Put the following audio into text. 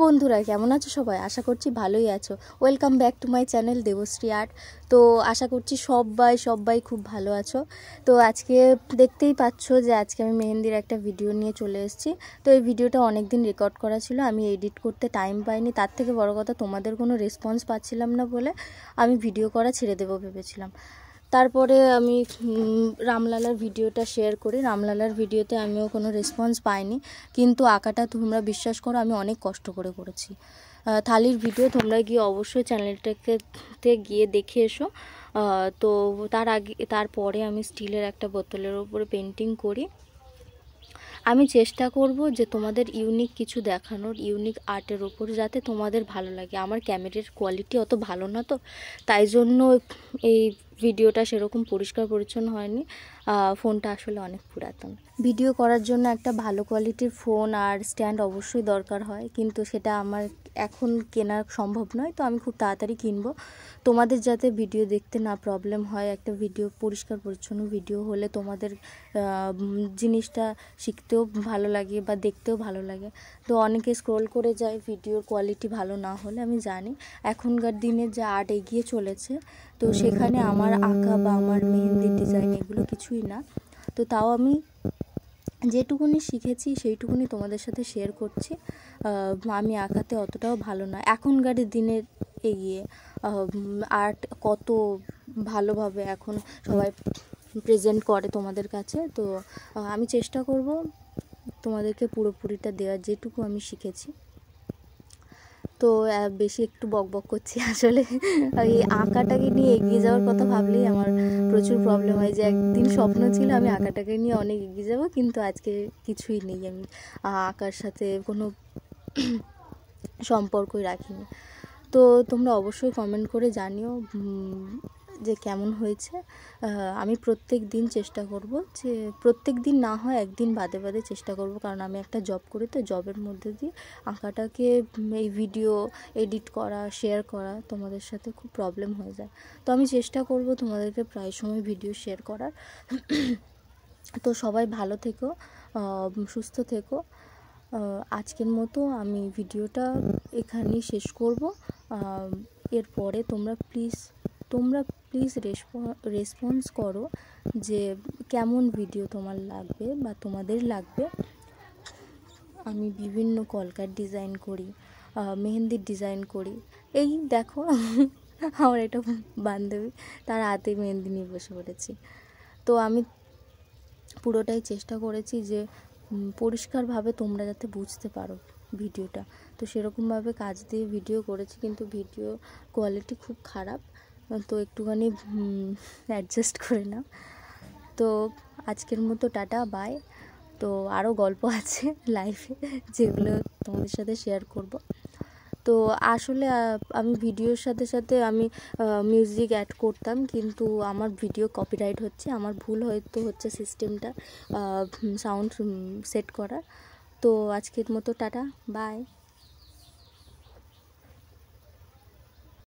বন্ধুরা কেমন আছো সবাই? আশা করছি ভালোই আছো। Welcome back to my channel Debashree art. তো আশা করছি সবাই খুব ভালো আছো। তো আজকে দেখতেই পাচ্ছ যে আজকে আমি মেহেন্দির একটা ভিডিও নিয়ে চলে এসেছি। তো এই ভিডিওটা অনেক দিন রেকর্ড করা ছিল, আমি এডিট করতে টাইম পাইনি। তার থেকে বড় কথা তোমাদের কোনো রেসপন্স পাচ্ছিলাম না বলে আমি ভিডিও করা ছেড়ে দেবো ভেবেছিলাম। তারপরে আমি রামলালার ভিডিওটা শেয়ার করি। রামলালার ভিডিওতে আমিও কোনো রেসপন্স পাইনি, কিন্তু আঁকাটা তোমরা বিশ্বাস করো আমি অনেক কষ্ট করে করেছি। থালির ভিডিও তোমরা গিয়ে অবশ্যই চ্যানেলটাতে গিয়ে দেখে এসো। তো তারপরে আমি স্টিলের একটা বোতলের উপরে পেন্টিং করি। আমি চেষ্টা করব যে তোমাদের ইউনিক কিছু দেখানোর, ইউনিক আর্টের ওপর, যাতে তোমাদের ভালো লাগে। আমার ক্যামেরার কোয়ালিটি অত ভালো না, তো তাই জন্য এই ভিডিওটা সেরকম পরিষ্কার পরিচ্ছন্ন হয়নি। ফোনটা আসলে অনেক পুরাতন। ভিডিও করার জন্য একটা ভালো কোয়ালিটির ফোন আর স্ট্যান্ড অবশ্যই দরকার হয়, কিন্তু সেটা আমার এখন কেনা সম্ভব নয়। তো আমি খুব তাড়াতাড়ি কিনবো। তোমাদের যাতে ভিডিও দেখতে না প্রবলেম হয়, একটা ভিডিও পরিষ্কার পরিচ্ছন্ন ভিডিও হলে তোমাদের জিনিসটা শিখতেও ভালো লাগে বা দেখতেও ভালো লাগে। তো অনেকে স্ক্রল করে যায় ভিডিওর কোয়ালিটি ভালো না হলে। আমি জানি এখনকার দিনে যে আর্ট এগিয়ে চলেছে, তো সেখানে আমার আঁকা বা আমার মেহেন্দির ডিজাইন এগুলো কিছুই না। তো তাও আমি যেটুকুনি শিখেছি সেইটুকুনি তোমাদের সাথে শেয়ার করছি। আমি আঁকাতে অতটাও ভালো না। এখনকার দিনের এগিয়ে আর্ট কত ভালোভাবে এখন সবাই প্রেজেন্ট করে তোমাদের কাছে। তো আমি চেষ্টা করব তোমাদেরকে পুরোপুরিটা দেওয়ার, যেটুকু আমি শিখেছি। তো বেশি একটু বকবক করছি, আসলে এই আঁকাটাকে নিয়ে এগিয়ে যাওয়ার কথা ভাবলেই আমার প্রচুর প্রবলেম হয়। যে একদিন স্বপ্ন ছিল আমি আঁকাটাকে নিয়ে অনেক এগিয়ে যাব, কিন্তু আজকে কিছুই নেই। আমি আঁকার সাথে কোনো সম্পর্কই রাখিনি। তো তোমরা অবশ্যই কমেন্ট করে জানিও যে কেমন হয়েছে। আমি প্রত্যেক দিন চেষ্টা করব, যে প্রত্যেক দিন না হয় একদিন বাদে বাদে চেষ্টা করব, কারণ আমি একটা জব করি। তো জবের মধ্যে দিয়ে আঁকাটাকে এই ভিডিও এডিট করা, শেয়ার করা তোমাদের সাথে খুব প্রবলেম হয়ে যায়। তো আমি চেষ্টা করব তোমাদেরকে প্রায় সময় ভিডিও শেয়ার করার। তো সবাই ভালো থেকো, সুস্থ থেকো। আজকের মতো আমি ভিডিওটা এখানেই শেষ করব। এরপরে তোমরা প্লিজ রেসপন্স করো যে কেমন ভিডিও তোমার লাগবে বা তোমাদের লাগবে। আমি বিভিন্ন কলকার ডিজাইন করি, মেহেন্দির ডিজাইন করি। এই দেখো আমার এটা বান্ধবী, তার হাতে মেহেন্দি নিয়ে বসে পড়েছি। তো আমি পুরোটাই চেষ্টা করেছি যে পরিষ্কারভাবে তোমরা যাতে বুঝতে পারো ভিডিওটা। তো সেরকমভাবে কাজ দিয়ে ভিডিও করেছি, কিন্তু ভিডিও কোয়ালিটি খুব খারাপ। তো একটুখানি অ্যাডজাস্ট করে নাও। তো আজকের মতো টাটা, বাই। তো আরও গল্প আছে লাইফে, যেগুলো তোমাদের সাথে শেয়ার করব। তো আসলে আমি ভিডিওর সাথে সাথে আমি মিউজিক অ্যাড করতাম, কিন্তু আমার ভিডিও কপিরাইট হচ্ছে। আমার ভুল হয়তো হচ্ছে সিস্টেমটা সাউন্ড সেট করার। তো আজকের মতো টাটা, বাই।